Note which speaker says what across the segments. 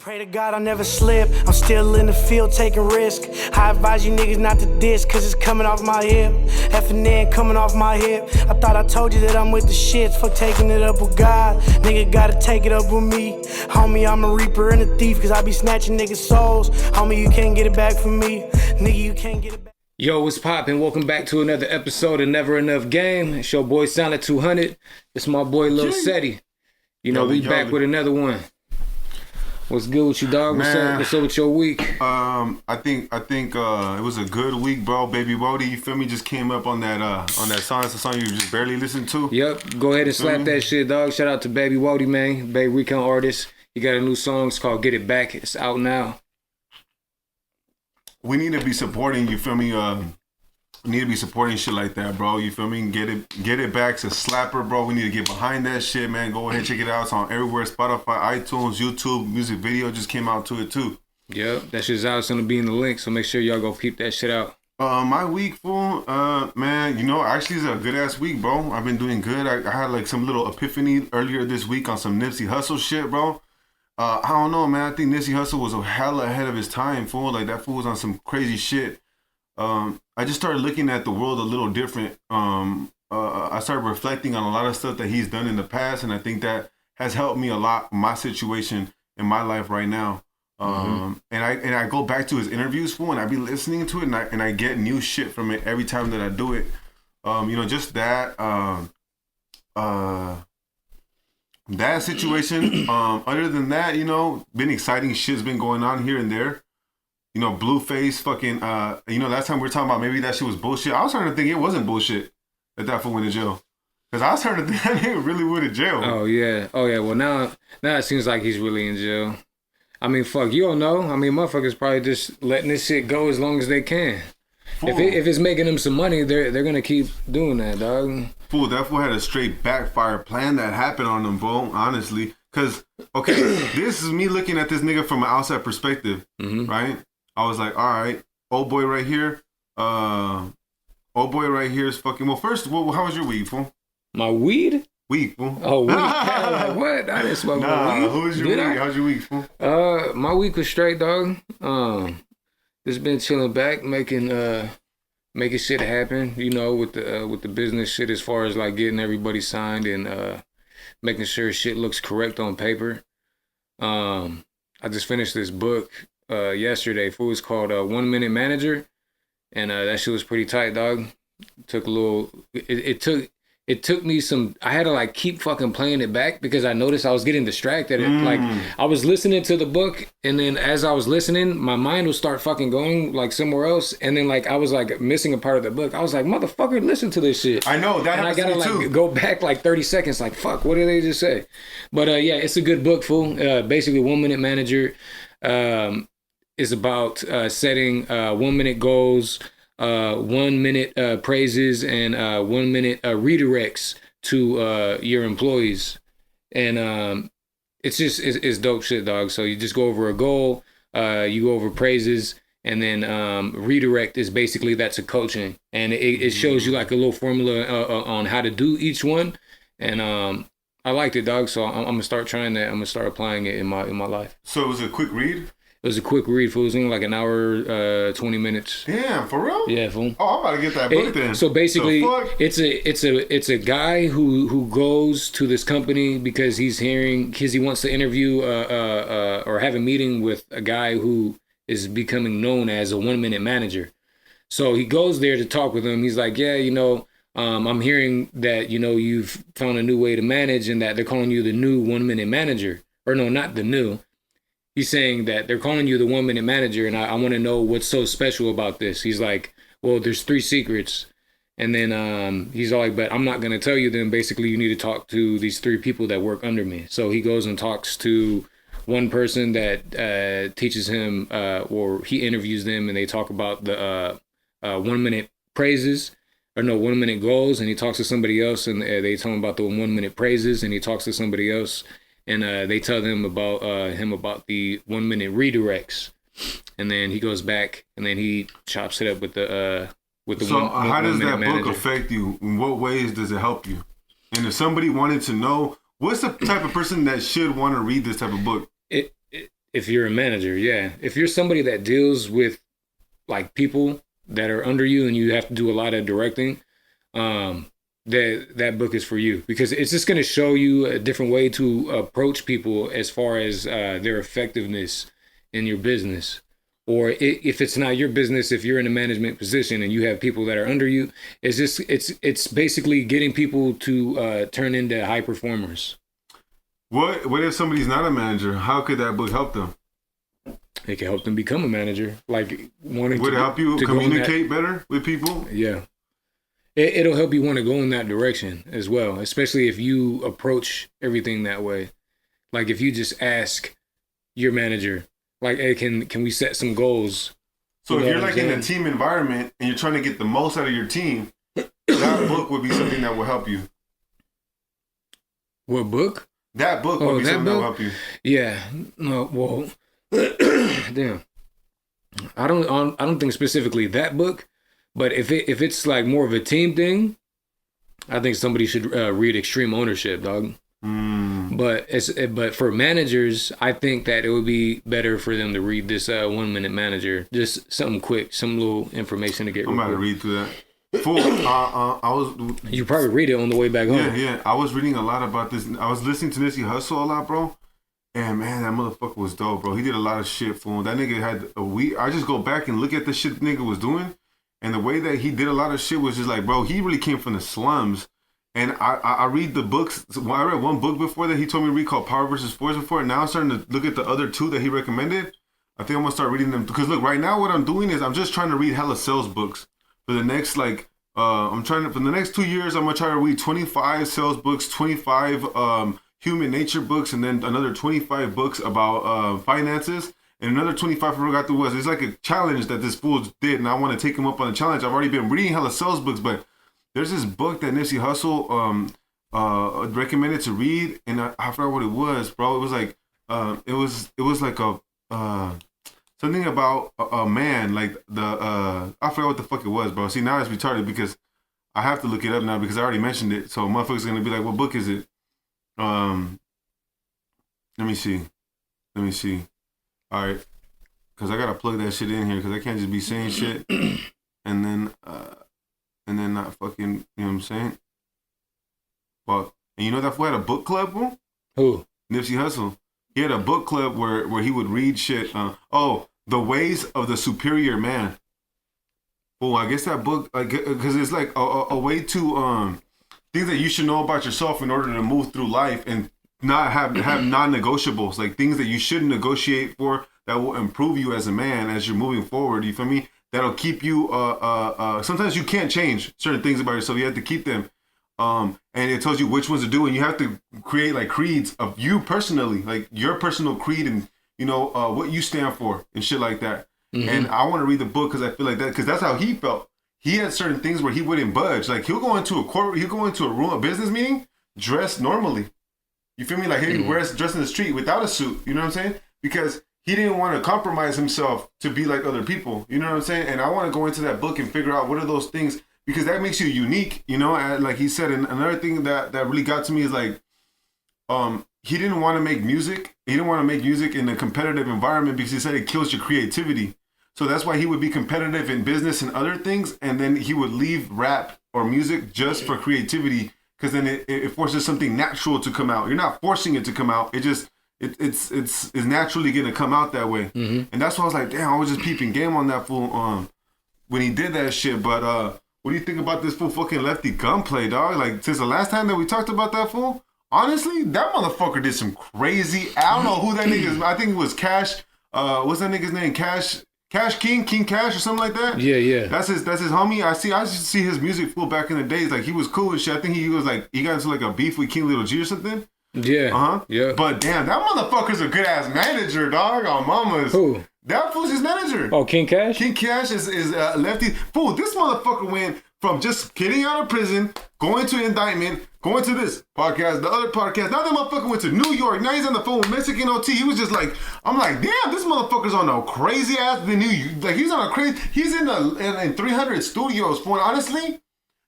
Speaker 1: Pray to God I never slip. I'm still in the field taking risk. I advise you niggas not to diss, cause it's coming off my hip. F&N coming off my hip. I thought I told you that I'm with the shits. Fuck taking it up with God. Nigga gotta take it up with me. Homie, I'm a reaper and a thief, cause I be snatching niggas' souls. Homie, you can't get it back from me. Nigga, you can't get it back.
Speaker 2: Yo, what's poppin'? Welcome back to another episode of Never Enough Game. It's your boy Silent 200. It's my boy Lil Seti. You know, we back with another one. What's good with you, dog? What's up with your week?
Speaker 3: I think it was a good week, bro. Baby Wode, you feel me? Just came up on that song. It's a song you just barely listened to.
Speaker 2: Yep, go ahead and slap that shit, dog. Shout out to Baby Wode, man. Bay Recon artist. He got a new song. It's called Get It Back. It's out now.
Speaker 3: We need to be supporting, you feel me? We need to be supporting shit like that, bro. You feel me? Get it back to slapper, bro. We need to get behind that shit, man. Go ahead, check it out. It's on everywhere: Spotify, iTunes, YouTube. Music video just came out to it too.
Speaker 2: Yep, that shit's out. It's gonna be in the link, so make sure y'all go peep that shit out.
Speaker 3: My week, fool, man. You know, actually, it's a good ass week, bro. I've been doing good. I had like some little epiphany earlier this week on some Nipsey Hussle shit, bro. I don't know, man. I think Nipsey Hussle was a hella ahead of his time, fool. Like that fool was on some crazy shit. I just started looking at the world a little different. I started reflecting on a lot of stuff that he's done in the past, and I think that has helped me a lot in my situation in my life right now. And I go back to his interviews, fool, and I be listening to it, and I get new shit from it every time that I do it. You know, just that that situation. Other than that, you know, been exciting shit's been going on here and there. You know, Blueface, fucking, you know, last time we were talking about maybe that shit was bullshit. I was starting to think it wasn't bullshit that fool went to jail. Because I was starting to think that nigga really went to jail.
Speaker 2: Oh, yeah. Well, now it seems like he's really in jail. I mean, fuck, you don't know. I mean, motherfuckers probably just letting this shit go as long as they can. Fool. If it's making them some money, they're going to keep doing that, dog.
Speaker 3: Fool, that fool had a straight backfire plan that happened on them, bro, honestly. Because, okay, this is me looking at this nigga from an outside perspective, right? I was like, all right, old boy right here is fucking. Well, first, how was your weed, fool?
Speaker 2: My weed?
Speaker 3: Weed, fool.
Speaker 2: Oh, weed. Like, what? I didn't smoke my weed.
Speaker 3: Who was your weed? How's your week, fool?
Speaker 2: My week was straight, dog. Just been chilling back, making shit happen. You know, with the business shit, as far as like getting everybody signed and making sure shit looks correct on paper. I just finished this book. Yesterday, fool, was called 1 Minute Manager, and that shit was pretty tight, dog. Took a little. It took me some. I had to like keep fucking playing it back because I noticed I was getting distracted. Like I was listening to the book, and then as I was listening, my mind would start fucking going like somewhere else, and then like I was like missing a part of the book. I was like, motherfucker, listen to this shit.
Speaker 3: I know that.
Speaker 2: And I gotta like go back like 30 seconds. Like fuck, what did they just say? But yeah, it's a good book, fool. Basically, 1 Minute Manager. Is about setting 1 minute goals, 1 minute praises, and 1 minute redirects to your employees. And it's dope shit, dog. So you just go over a goal, you go over praises, and then redirect is basically that's a coaching. And it shows you like a little formula on how to do each one. And I liked it, dog. So I'm gonna start trying that. I'm gonna start applying it in my life.
Speaker 3: So it was a quick read?
Speaker 2: It was a quick read, fool. It was in like an hour, 20 minutes.
Speaker 3: Damn, for real?
Speaker 2: Yeah, fool.
Speaker 3: Oh, I'm about to get that book then.
Speaker 2: So basically, it's a guy who goes to this company because he wants to interview or have a meeting with a guy who is becoming known as a 1 minute manager. So he goes there to talk with him. He's like, yeah, you know, I'm hearing that, you know, you've found a new way to manage and that they're calling you the new 1 minute manager. Or no, not the new. He's saying that they're calling you the 1 minute manager, and I want to know what's so special about this. He's like, well, there's 3 secrets. And then he's all like, but I'm not going to tell you them. Basically, you need to talk to these 3 people that work under me. So he goes and talks to one person that teaches him, or he interviews them, and they talk about the 1 minute praises, or no, 1 minute goals. And he talks to somebody else, and they tell him about the 1 minute praises, and he talks to somebody else. And they tell them about about the 1 minute redirects, and then he goes back and then he chops it up with the
Speaker 3: So how does that book affect you? In what ways does it help you? And if somebody wanted to know, what's the type of person that should want to read this type of book?
Speaker 2: If you're a manager, yeah. If you're somebody that deals with like people that are under you and you have to do a lot of directing, that book is for you, because it's just going to show you a different way to approach people as far as their effectiveness in your business. Or if it's not your business, if you're in a management position and you have people that are under you, it's basically getting people to turn into high performers.
Speaker 3: What if somebody's not a manager? How could that book help them?
Speaker 2: It can help them become a manager. Like wanting
Speaker 3: Would it help you communicate better with people?
Speaker 2: Yeah. It'll help you want to go in that direction as well, especially if you approach everything that way. Like if you just ask your manager, like, hey, can we set some goals?
Speaker 3: So if you're like in a team environment and you're trying to get the most out of your team, that book would be something that will help you.
Speaker 2: What book?
Speaker 3: That book would be something that will help you.
Speaker 2: Yeah. No, well, damn. I don't think specifically that book, but if it's like more of a team thing, I think somebody should read Extreme Ownership, dog. But for managers, I think that it would be better for them to read this 1 Minute Manager. Just something quick, some little information to get.
Speaker 3: I'm about to read through that.
Speaker 2: You probably read it on the way back home.
Speaker 3: Yeah. I was reading a lot about this. I was listening to Nipsey Hussle a lot, bro. And man, that motherfucker was dope, bro. He did a lot of shit for him. That nigga had a week. I just go back and look at the shit the nigga was doing, and the way that he did a lot of shit was just like, bro, he really came from the slums. And I read the books. I read one book before that he told me to read called Power versus Force before. And now I'm starting to look at the other two that he recommended. I think I'm gonna start reading them because look, right now what I'm doing is I'm just trying to read hella sales books for the next for the next 2 years. I'm gonna try to read 25 sales books, 25 human nature books, and then another 25 books about finances, and another 25 I forgot the was. It's like a challenge that this fool did, and I want to take him up on the challenge. I've already been reading hella sales books, but there's this book that Nipsey Hussle recommended to read, and I forgot what it was, bro. It was like it was like a something about a man, like I forgot what the fuck it was, bro. See, now it's retarded because I have to look it up now because I already mentioned it. So motherfuckers gonna be like, what book is it? Let me see. All right, because I gotta plug that shit in here because I can't just be saying shit and then not fucking, you know what I'm saying? Fuck. And you know that fool had a book club, bro?
Speaker 2: Who?
Speaker 3: Nipsey Hussle. He had a book club where he would read shit. The Ways of the Superior Man. Oh, I guess that book, because it's like a way to things that you should know about yourself in order to move through life and not have non-negotiables, like things that you shouldn't negotiate for that will improve you as a man as you're moving forward. You feel me? That'll keep you. Sometimes you can't change certain things about yourself. You have to keep them. And it tells you which ones to do, and you have to create like creeds of you personally, like your personal creed, and you know what you stand for and shit like that. Mm-hmm. And I want to read the book because I feel like that, because that's how he felt. He had certain things where he wouldn't budge. Like he'll go into a room, a business meeting, dressed normally. You feel me? Like he wears dressed in the street without a suit. You know what I'm saying? Because he didn't want to compromise himself to be like other people. You know what I'm saying? And I want to go into that book and figure out what are those things, because that makes you unique. You know, and like he said, and another thing that really got to me is like, he didn't want to make music. He didn't want to make music in a competitive environment because he said it kills your creativity. So that's why he would be competitive in business and other things, and then he would leave rap or music just for creativity, because then it forces something natural to come out. You're not forcing it to come out. It just it's naturally gonna come out that way. Mm-hmm. And that's why I was like, damn, I was just peeping game on that fool when he did that shit. But what do you think about this fool fucking Lefty Gunplay, dog? Like since the last time that we talked about that fool, honestly, that motherfucker did some crazy. I don't know who that nigga is. I think it was Cash. What's that nigga's name? Cash King Cash or something like that.
Speaker 2: Yeah. That's
Speaker 3: his homie. I used to see his music flow back in the days. Like he was cool and shit. I think he was like, he got into like a beef with King Little G or something.
Speaker 2: Yeah.
Speaker 3: Yeah. But damn, that motherfucker's a good ass manager, dog. On mamas.
Speaker 2: Who?
Speaker 3: That fool's his manager.
Speaker 2: Oh, King Cash.
Speaker 3: King Cash is Lefty. Fool, this motherfucker went from just getting out of prison, going to indictment, going to this podcast, the other podcast. Now that motherfucker went to New York. Now he's on the phone with Mexican OT. He was just like, I'm like, damn, this motherfucker's on a crazy ass. He's on a crazy. He's in 300 studios. Fool. Honestly,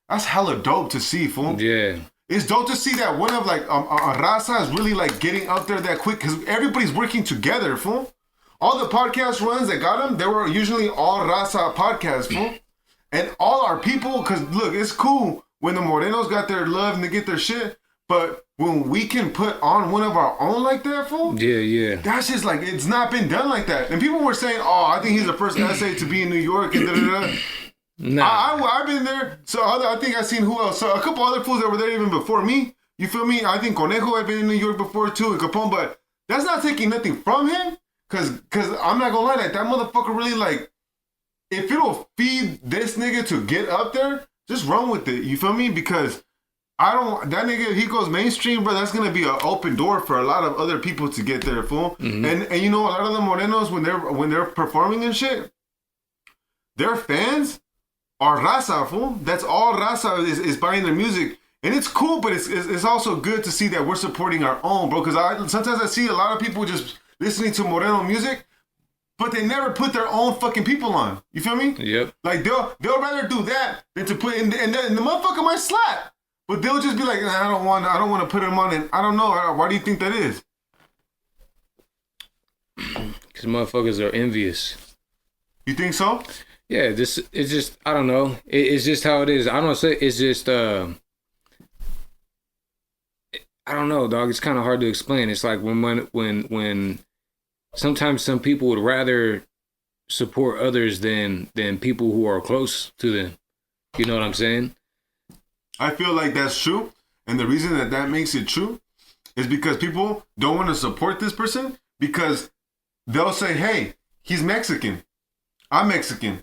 Speaker 3: that's hella dope to see, fool.
Speaker 2: Yeah.
Speaker 3: It's dope to see that one of like Raza is really like getting up there that quick because everybody's working together, fool. all the podcast runs that got him, they were usually all Raza podcasts, fool. And all our people, because look, it's cool when the Morenos got their love and they get their shit, but when we can put on one of our own like that, fool,
Speaker 2: yeah,
Speaker 3: that's just like, it's not been done like that. And people were saying, oh, I think he's the first essay to be in New York and da-da-da.
Speaker 2: Nah.
Speaker 3: I've been there, so I think I've seen who else. So a couple other fools that were there even before me, you feel me? I think Conejo had been in New York before too, and Capone, but that's not taking nothing from him, because I'm not gonna lie, that motherfucker really, like, if it'll feed this nigga to get up there, just run with it. You feel me? Because that nigga, he goes mainstream, bro. That's gonna be an open door for a lot of other people to get there, fool. Mm-hmm. And you know, a lot of the Morenos, when they're performing and shit, their fans are Raza, fool. That's all Raza is buying their music. And it's cool, but it's also good to see that we're supporting our own, bro. Because sometimes I see a lot of people just listening to Moreno music, but they never put their own fucking people on. You feel me?
Speaker 2: Yep.
Speaker 3: Like they'll rather do that than to put in, and the motherfucker might slap, but they'll just be like, nah, I don't want to put him on. And I don't know. Why do you think that is?
Speaker 2: Because motherfuckers are envious.
Speaker 3: You think so?
Speaker 2: Yeah. It's just, I don't know. It's just how it is. I don't say it's just. I don't know, dog. It's kind of hard to explain. It's like when sometimes some people would rather support others than people who are close to them. You know what I'm saying?
Speaker 3: I feel like that's true. And the reason that makes it true is because people don't want to support this person because they'll say, hey, he's Mexican. I'm Mexican.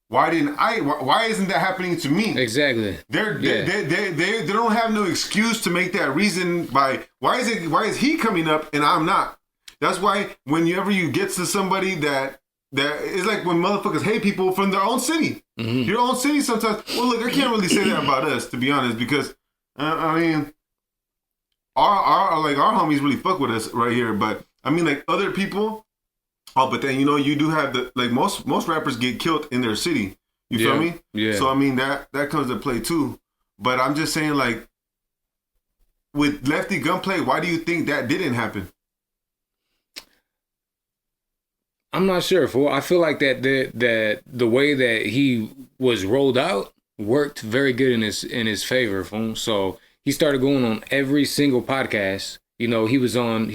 Speaker 3: Why isn't that happening to me?
Speaker 2: Exactly.
Speaker 3: They don't have no excuse to make that reason by why is he coming up and I'm not? That's why whenever you get to somebody that it's like when motherfuckers hate people from their own city. Mm-hmm. Your own city sometimes. Well, look, I can't really say that about us, to be honest, because I mean, our homies really fuck with us right here. But I mean, like other people. Oh, but then you know you do have the like most rappers get killed in their city. You feel me?
Speaker 2: Yeah.
Speaker 3: So I mean that comes into play too. But I'm just saying, like with Lefty Gunplay, why do you think that didn't happen?
Speaker 2: I'm not sure, fool. I feel like that the way that he was rolled out worked very good in his favor, fool. So he started going on every single podcast. You know, he was on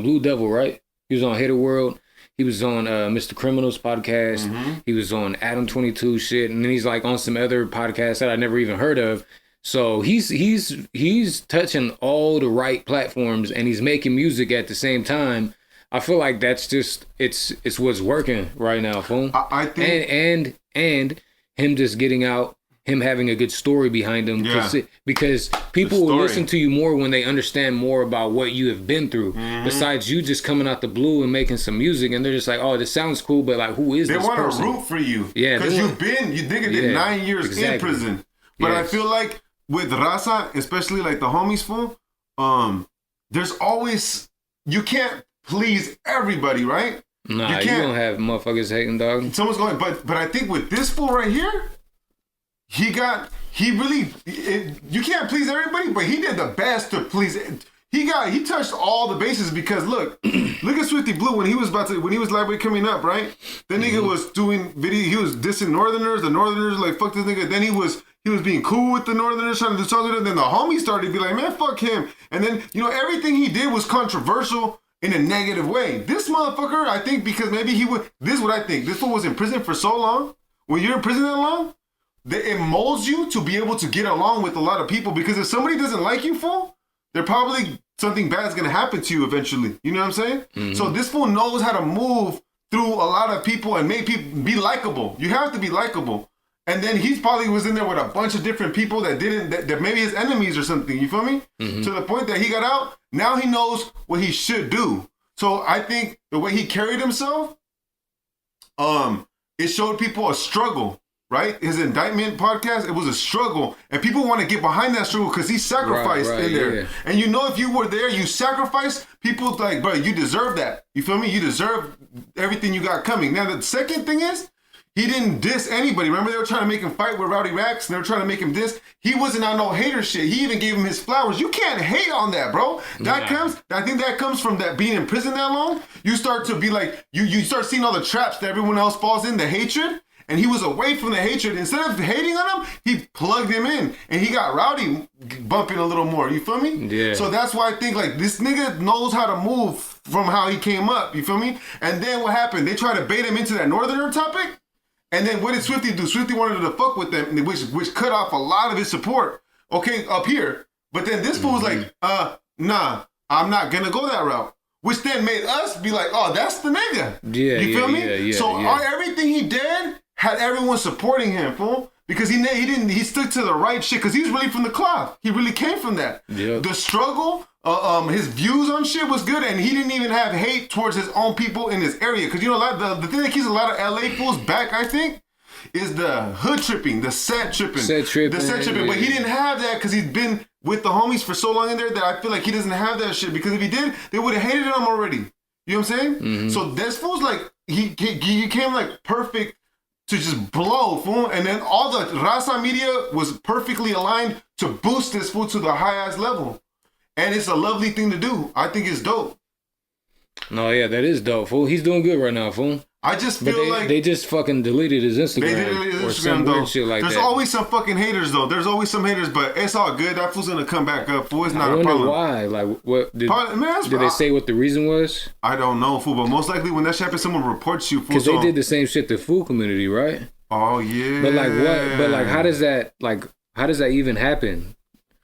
Speaker 2: Blue Devil, right? He was on Hater World. He was on Mr. Criminal's podcast. Mm-hmm. He was on Adam 22 shit, and then he's like on some other podcasts that I never even heard of. So he's touching all the right platforms, and he's making music at the same time. I feel like that's just it's what's working right now, fool.
Speaker 3: I think
Speaker 2: and him just getting out. Him having a good story behind him, because people will listen to you more when they understand more about what you have been through. Mm-hmm. Besides you just coming out the blue and making some music, and they're just like, "Oh, this sounds cool," but like, who is this person? They want
Speaker 3: to root for you,
Speaker 2: yeah,
Speaker 3: because you nigga did 9 years in prison. But I feel like with Raza, especially like the homies, fool, there's always you can't please everybody, right?
Speaker 2: Nah, you don't have motherfuckers hating, dog.
Speaker 3: Someone's going, but I think with this fool right here. You can't please everybody, but he did the best to please. He touched all the bases because look at Swifty Blue when he was lightweight coming up, right? That nigga was doing video. He was dissing Northerners. The Northerners like fuck this nigga. Then he was being cool with the Northerners, trying to do something. And then the homies started to be like, man, fuck him. And then everything he did was controversial in a negative way. This motherfucker, I think, because maybe this is what I think. This fool was in prison for so long. When you're in prison that long. It molds you to be able to get along with a lot of people because if somebody doesn't like you, fool, they're probably something bad's gonna happen to you eventually. You know what I'm saying? Mm-hmm. So this fool knows how to move through a lot of people and make people be likable. You have to be likable. And then he probably was in there with a bunch of different people that maybe his enemies or something. You feel me? Mm-hmm. To the point that he got out. Now he knows what he should do. So I think the way he carried himself, it showed people a struggle. Right? His indictment podcast, it was a struggle. And people want to get behind that struggle because he sacrificed in there. Yeah. And if you were there, you sacrificed, people like, bro, you deserve that. You feel me? You deserve everything you got coming. Now, the second thing is, He didn't diss anybody. Remember they were trying to make him fight with Rowdy Rax and they were trying to make him diss. He wasn't on no hater shit. He even gave him his flowers. You can't hate on that, bro. I think that comes from that being in prison that long. You start to be like, you start seeing all the traps that everyone else falls in, the hatred. And he was away from the hatred. Instead of hating on him, he plugged him in. And he got Rowdy bumping a little more. You feel me?
Speaker 2: Yeah.
Speaker 3: So that's why I think like this nigga knows how to move from how he came up. You feel me? And then what happened? They tried to bait him into that Northerner topic. And then what did Swifty do? Swifty wanted to fuck with them, which cut off a lot of his support. Okay, up here. But then this fool was like, nah, I'm not gonna go that route. Which then made us be like, oh, that's the nigga.
Speaker 2: Yeah,
Speaker 3: you feel me? So everything he did had everyone supporting him, fool. Because he stuck to the right shit. Because he was really from the cloth. He really came from that.
Speaker 2: Yep.
Speaker 3: The struggle, his views on shit was good, and he didn't even have hate towards his own people in his area. Because you know, the thing that keeps a lot of LA fools back, I think, is the hood tripping, the set tripping. But he didn't have that because he'd been with the homies for so long in there that I feel like he doesn't have that shit. Because if he did, they would have hated him already. You know what I'm saying? Mm-hmm. So this fool's like, he came like perfect to just blow, fool. And then all the Raza media was perfectly aligned to boost this fool to the high-ass level. And it's a lovely thing to do. I think it's dope.
Speaker 2: No, yeah, that is dope, fool. He's doing good right now, fool.
Speaker 3: I just feel like
Speaker 2: they just fucking deleted his Instagram.
Speaker 3: They deleted his
Speaker 2: or
Speaker 3: Instagram,
Speaker 2: some
Speaker 3: though.
Speaker 2: weird shit like
Speaker 3: There's
Speaker 2: that.
Speaker 3: always some fucking haters, though. There's always some haters, but it's all good. That fool's gonna come back up, fool. It's not a problem.
Speaker 2: I wonder why. Like, what did they say? What the reason was?
Speaker 3: I don't know, fool. But most likely, when that shit happens, someone reports you, fool.
Speaker 2: Because they did the same shit to fool community, right?
Speaker 3: Oh yeah.
Speaker 2: But like what? But like, how does that even happen?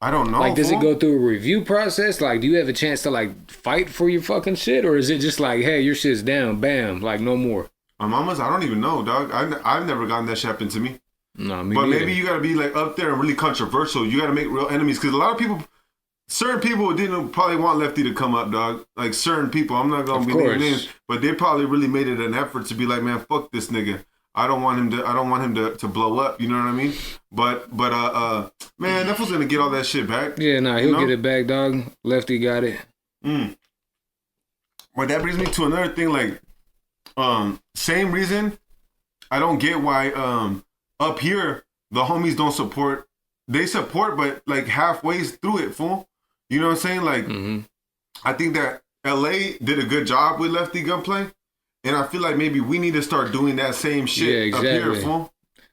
Speaker 3: I don't know.
Speaker 2: Like, does it go through a review process? Like, do you have a chance to like fight for your fucking shit, or is it just like, hey, your shit's down, bam, like no more?
Speaker 3: I don't even know, dog. I've never gotten that shit happen to me.
Speaker 2: No, me
Speaker 3: but
Speaker 2: neither.
Speaker 3: Maybe you gotta be like up there and really controversial. You gotta make real enemies because a lot of people, certain people didn't probably want Lefty to come up, dog. Like certain people, I'm not gonna be naming names, but they probably really made it an effort to be like, man, fuck this nigga. I don't want him to blow up. You know what I mean? But man, that fool's gonna get all that shit back.
Speaker 2: Yeah, nah, he'll get it back, dog. Lefty got it.
Speaker 3: But that brings me to another thing, like, same reason I don't get why up here the homies don't support. They support, but like halfway through it, fool. You know what I'm saying? Like, I think that LA did a good job with Lefty Gunplay. And I feel like maybe we need to start doing that same shit up here, fool.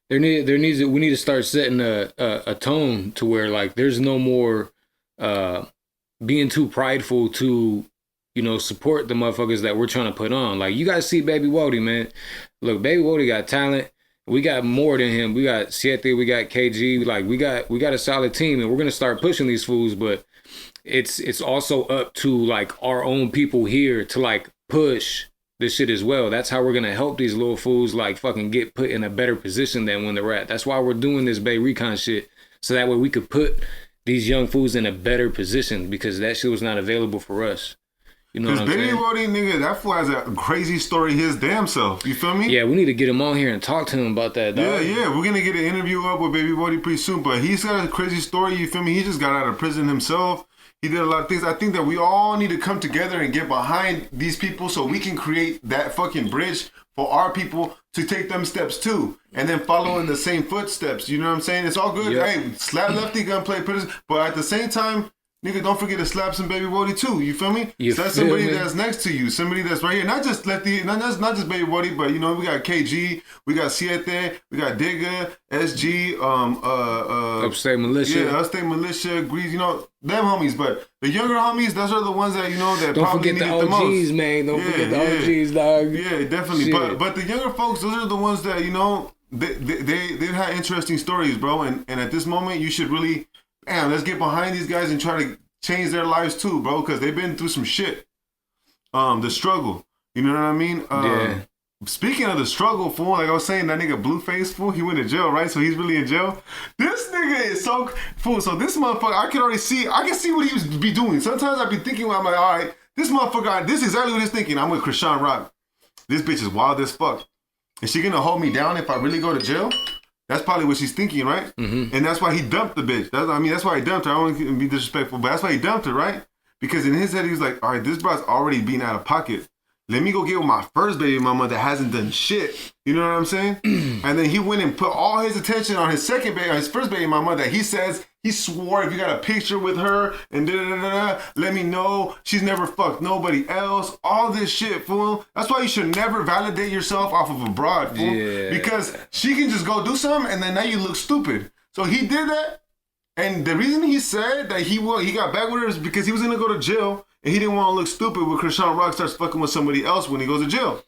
Speaker 2: We need to start setting a tone to where like there's no more being too prideful to, you know, support the motherfuckers that we're trying to put on. Like, you guys see Baby Wode, man. Look, Baby Wode got talent. We got more than him. We got Siete, we got KG. Like, we got a solid team, and we're gonna start pushing these fools. But it's also up to like our own people here to like push this shit as well. That's how we're gonna help these little fools like fucking get put in a better position than when they're at. That's why we're doing this Bay Recon shit, so that way we could put these young fools in a better position, because that shit was not available for us. You know what I'm saying?
Speaker 3: Baby Wode, nigga, that fool has a crazy story his damn self. You feel me?
Speaker 2: Yeah, we need to get him on here and talk to him about that, dog.
Speaker 3: Yeah, we're gonna get an interview up with Baby Wode pretty soon, but he's got a crazy story, you feel me? He just got out of prison himself. He did a lot of things. I think that we all need to come together and get behind these people so we can create that fucking bridge for our people to take them steps too, and then follow in the same footsteps. You know what I'm saying? It's all good. Yep. Hey, slap Lefty Gunplay, but at the same time, nigga, don't forget to slap some Baby Wode too. You feel me? Slap somebody that's next to you, somebody that's right here. Not just Lefty, not just Baby Wode, but you know, we got KG, we got Siete, we got Digga, SG,
Speaker 2: Upstate Militia.
Speaker 3: Yeah, Upstate Militia, Grease, you know, them homies. But the younger homies, those are the ones that, you know, that
Speaker 2: don't
Speaker 3: probably
Speaker 2: forget
Speaker 3: need
Speaker 2: the
Speaker 3: it the most.
Speaker 2: OGs, man. Don't forget the OGs, dog.
Speaker 3: Yeah, definitely.
Speaker 2: Shit.
Speaker 3: But the younger folks, those are the ones that, you know, they've had interesting stories, bro. And at this moment, you should really, damn, let's get behind these guys and try to change their lives too, bro, because they've been through some shit. The struggle, you know what I mean?
Speaker 2: Yeah.
Speaker 3: Speaking of the struggle, fool, like I was saying, that nigga Blueface, fool, he went to jail, right? So he's really in jail. This nigga is so fool. So this motherfucker, I can see what he was be doing. Sometimes I be thinking, I'm like, all right, this motherfucker, this is exactly what he's thinking. I'm with Krishan Rock. This bitch is wild as fuck. Is she gonna hold me down if I really go to jail? That's probably what she's thinking, right? Mm-hmm. And that's why he dumped the bitch. That's why he dumped her. I don't want to be disrespectful, but that's why he dumped her, right? Because in his head, he was like, all right, this bro's already being out of pocket. let me go get with my first baby mama that hasn't done shit. You know what I'm saying? And then he went and put all his attention on his first baby mama that he says he swore if you got a picture with her and let me know she's never fucked nobody else. All this shit, fool. That's why you should never validate yourself off of a broad, fool.
Speaker 2: Yeah.
Speaker 3: Because she can just go do something and then now you look stupid. So he did that. And the reason he said that he got back with her is because he was gonna go to jail. And he didn't want to look stupid when Krishan Rock starts fucking with somebody else when he goes to jail.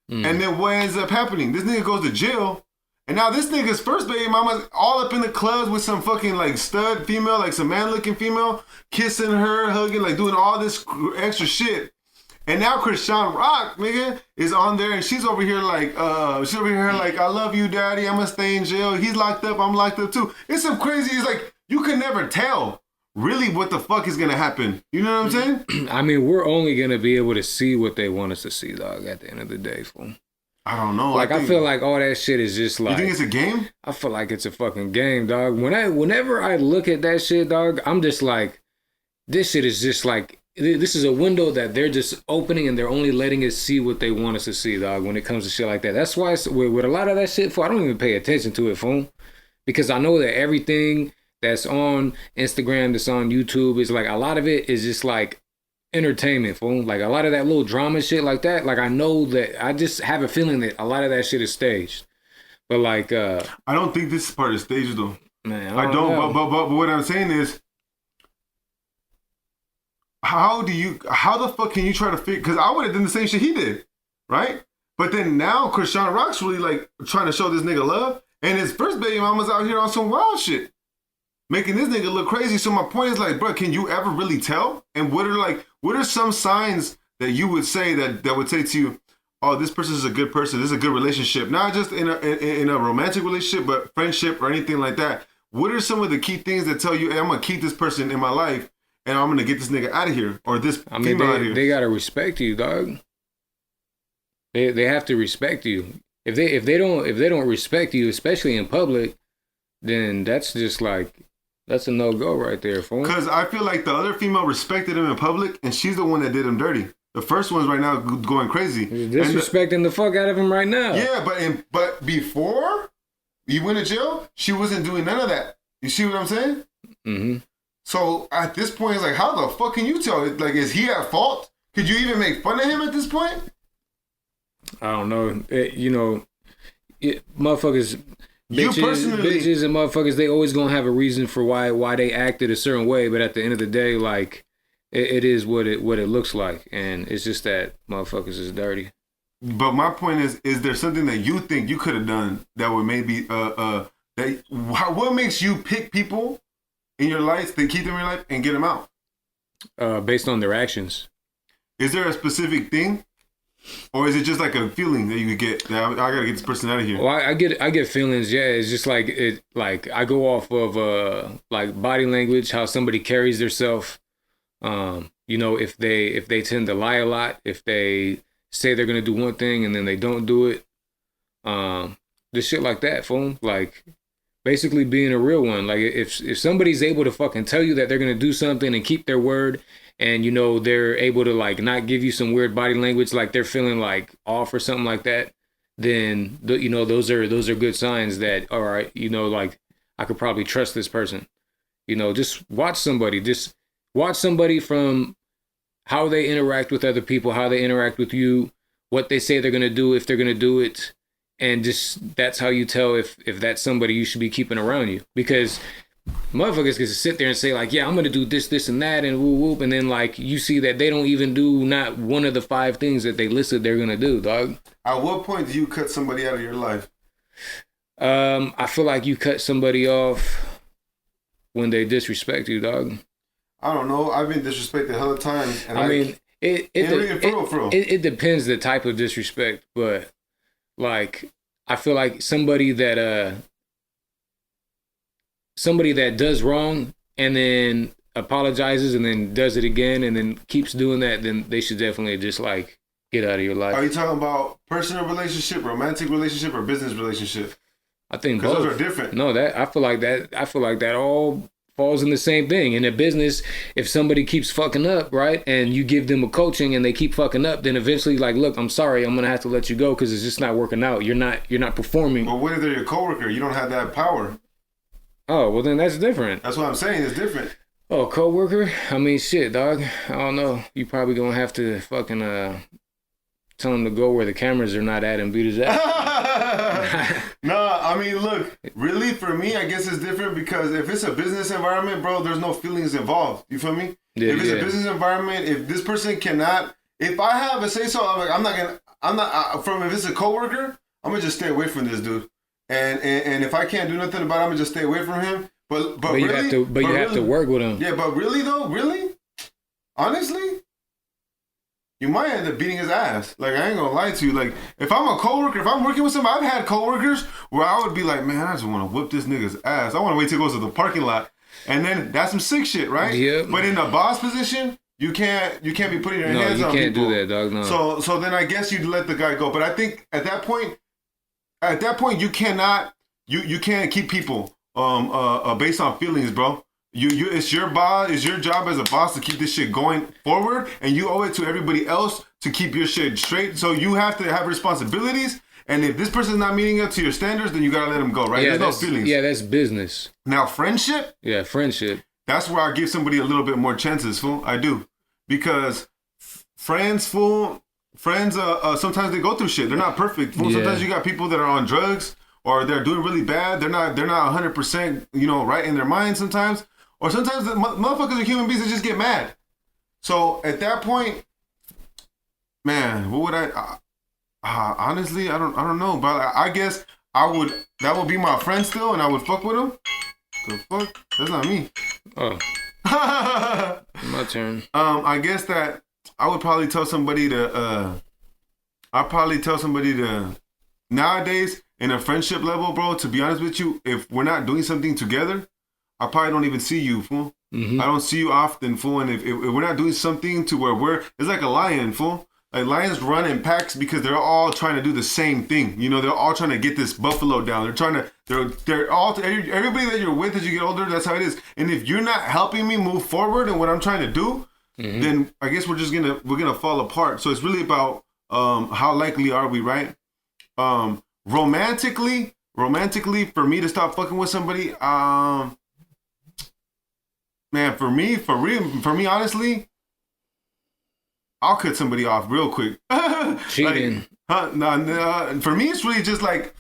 Speaker 3: And then what ends up happening? This nigga goes to jail. And now this nigga's first baby mama's all up in the clubs with some fucking like stud female, like some man looking female, kissing her, hugging, like doing all this extra shit. And now Krishan Rock, nigga, is on there and she's over here like, I love you, daddy. I'm gonna stay in jail. He's locked up. I'm locked up too. It's some crazy, it's like, you can never tell really what the fuck is gonna happen. You know what I'm saying?
Speaker 2: I mean, we're only gonna be able to see what they want us to see, dog, at the end of the day, fool.
Speaker 3: I don't know.
Speaker 2: Like, I feel like all that shit is just like...
Speaker 3: You think it's a game?
Speaker 2: I feel like it's a fucking game, dog. Whenever I look at that shit, dog, I'm just like, this shit is just like, this is a window that they're just opening and they're only letting us see what they want us to see, dog, when it comes to shit like that. That's why with a lot of that shit, fool, I don't even pay attention to it, fool. Because I know that everything that's on Instagram, that's on YouTube, is like, a lot of it is just like entertainment, fool. Like a lot of that little drama shit like that, like I know that, I just have a feeling that a lot of that shit is staged. But like I
Speaker 3: don't think this part is staged though.
Speaker 2: Man,
Speaker 3: I don't but what I'm saying is, how the fuck can you try to figure, because I would have done the same shit he did, right? But then now Krishan Rock's really like trying to show this nigga love, and his first baby mama's out here on some wild shit, making this nigga look crazy. So my point is like, bro, can you ever really tell? And what are some signs that you would say that would say to you, oh, this person is a good person, this is a good relationship, not just in a romantic relationship, but friendship or anything like that? What are some of the key things that tell you, hey, I'm gonna keep this person in my life and I'm gonna get this nigga out of here or this female out of here?
Speaker 2: They gotta respect you, dog. They have to respect you. If they don't respect you, especially in public, then that's just like, that's a no-go right there, fool. Because
Speaker 3: I feel like the other female respected him in public, and she's the one that did him dirty. The first one's right now going crazy.
Speaker 2: Disrespecting the fuck out of him right now.
Speaker 3: Yeah, but before he went to jail, she wasn't doing none of that. You see what I'm saying? Mm-hmm. So at this point, it's like, how the fuck can you tell? Like, is he at fault? Could you even make fun of him at this point?
Speaker 2: I don't know. Motherfuckers... Bitches and motherfuckers, they always gonna have a reason for why they acted a certain way, but at the end of the day, like, it is what it looks like, and it's just that motherfuckers is dirty.
Speaker 3: But my point is there something that you think you could have done that would maybe what makes you pick people in your life, to keep them in your life and get them out?
Speaker 2: Based on their actions.
Speaker 3: Is there a specific thing? Or is it just like a feeling that you could get that I gotta get this person out of here?
Speaker 2: Well, I get feelings. Yeah, it's just like I go off of like body language, how somebody carries themselves. If they tend to lie a lot, if they say they're gonna do one thing and then they don't do it, the shit like that, fool. Like basically being a real one. Like if somebody's able to fucking tell you that they're gonna do something and keep their word. And, they're able to, like, not give you some weird body language, like they're feeling, like, off or something like that, then, those are good signs that, all right, like, I could probably trust this person. Just watch somebody. Just watch somebody from how they interact with other people, how they interact with you, what they say they're going to do, if they're going to do it. And just, that's how you tell if that's somebody you should be keeping around you. Because... motherfuckers can sit there and say like, yeah, I'm gonna do this and that and whoop whoop, and then like you see that they don't even do not one of the 5 things that they listed they're gonna do, dog.
Speaker 3: At what point do you cut somebody out of your life?
Speaker 2: I feel like you cut somebody off when they disrespect you, dog.
Speaker 3: I don't know. I've been disrespected a hell of times. And
Speaker 2: it depends the type of disrespect, but like I feel like somebody that does wrong and then apologizes and then does it again and then keeps doing that, then they should definitely just like get out of your life.
Speaker 3: Are you talking about personal relationship, romantic relationship, or business relationship?
Speaker 2: I think both.
Speaker 3: Those are different.
Speaker 2: No, I feel like that all falls in the same thing. In a business, if somebody keeps fucking up, right, and you give them a coaching and they keep fucking up, then eventually, like, look, I'm sorry, I'm gonna have to let you go because it's just not working out. You're not performing.
Speaker 3: But what if they're your coworker? You don't have that power.
Speaker 2: Oh, well then that's different.
Speaker 3: That's what I'm saying. It's different.
Speaker 2: Oh, coworker? I mean, shit, dog. I don't know. You probably gonna have to fucking tell him to go where the cameras are not at and beat his ass.
Speaker 3: No, I mean, look, really, for me, I guess it's different because if it's a business environment, bro, there's no feelings involved. You feel me?
Speaker 2: Yeah,
Speaker 3: if it's a business environment, if this person cannot, if I have a say so, if it's a coworker, I'm gonna just stay away from this dude. And if I can't do nothing about it, I'm gonna just stay away from him. But
Speaker 2: you
Speaker 3: really,
Speaker 2: have to work with him.
Speaker 3: Yeah, but really though, honestly, you might end up beating his ass. Like, I ain't gonna lie to you. Like, if I'm a coworker, if I'm working with somebody, I've had coworkers where I would be like, man, I just want to whip this nigga's ass. I want to wait till he goes to the parking lot, and then that's some sick shit, right?
Speaker 2: Yeah.
Speaker 3: But in a boss position, you can't be putting your hands on people.
Speaker 2: No, you can't do that, dog. No.
Speaker 3: So then I guess you'd let the guy go. But I think at that point, you cannot, you can't keep people based on feelings, bro. It's your job as a boss to keep this shit going forward, and you owe it to everybody else to keep your shit straight. So you have to have responsibilities, and if this person's not meeting up to your standards, then you gotta let them go, right?
Speaker 2: Yeah,
Speaker 3: there's no feelings.
Speaker 2: Yeah, that's business.
Speaker 3: Now, friendship?
Speaker 2: Yeah, friendship.
Speaker 3: That's where I give somebody a little bit more chances, fool. I do. Because friends, sometimes they go through shit. They're not perfect, fool. Yeah. Sometimes you got people that are on drugs, or they're doing really bad. They're not 100%, right in their mind sometimes. Or sometimes the motherfuckers are human beings that just get mad. So at that point, man, what would I honestly, I don't know. But I guess that would be my friend still, and I would fuck with him. The fuck? That's not me.
Speaker 2: Oh. My turn.
Speaker 3: I guess that I would probably tell somebody to, nowadays, in a friendship level, bro, to be honest with you, if we're not doing something together, I probably don't even see you, fool. Mm-hmm. I don't see you often, fool. And if we're not doing something to where it's like a lion, fool. Like, lions run in packs because they're all trying to do the same thing. They're all trying to get this buffalo down. They're all, everybody that you're with as you get older, that's how it is. And if you're not helping me move forward in what I'm trying to do, mm-hmm. then I guess we're gonna fall apart. So it's really about how likely are we, right? Romantically, for me to stop fucking with somebody, man, for me, honestly, I'll cut somebody off real quick.
Speaker 2: Cheating.
Speaker 3: For me, it's really just like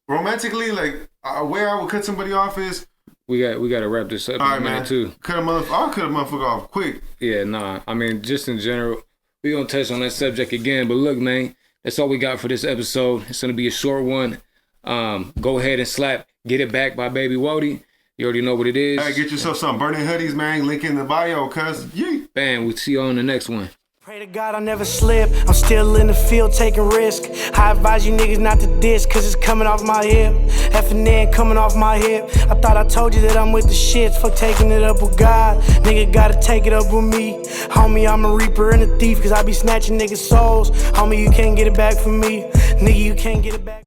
Speaker 3: romantically, like where I would cut somebody off is.
Speaker 2: We got to wrap this up in a minute too.
Speaker 3: I'll cut a motherfucker off quick.
Speaker 2: Yeah, nah. I mean, just in general, we're gonna touch on that subject again. But look, man, that's all we got for this episode. It's gonna be a short one. Go ahead and slap "Get It Back" by Baby Wode. You already know what it is.
Speaker 3: Hey, get yourself some burning hoodies, man. Link in the bio, cuz. Yeet.
Speaker 2: Bam, we'll see you on the next one.
Speaker 1: Pray to God I never slip, I'm still in the field taking risk. I advise you niggas not to diss, cause it's coming off my hip. F&N coming off my hip. I thought I told you that I'm with the shits, fuck taking it up with God. Nigga gotta take it up with me. Homie, I'm a reaper and a thief, cause I be snatching niggas' souls. Homie, you can't get it back from me. Nigga, you can't get it back.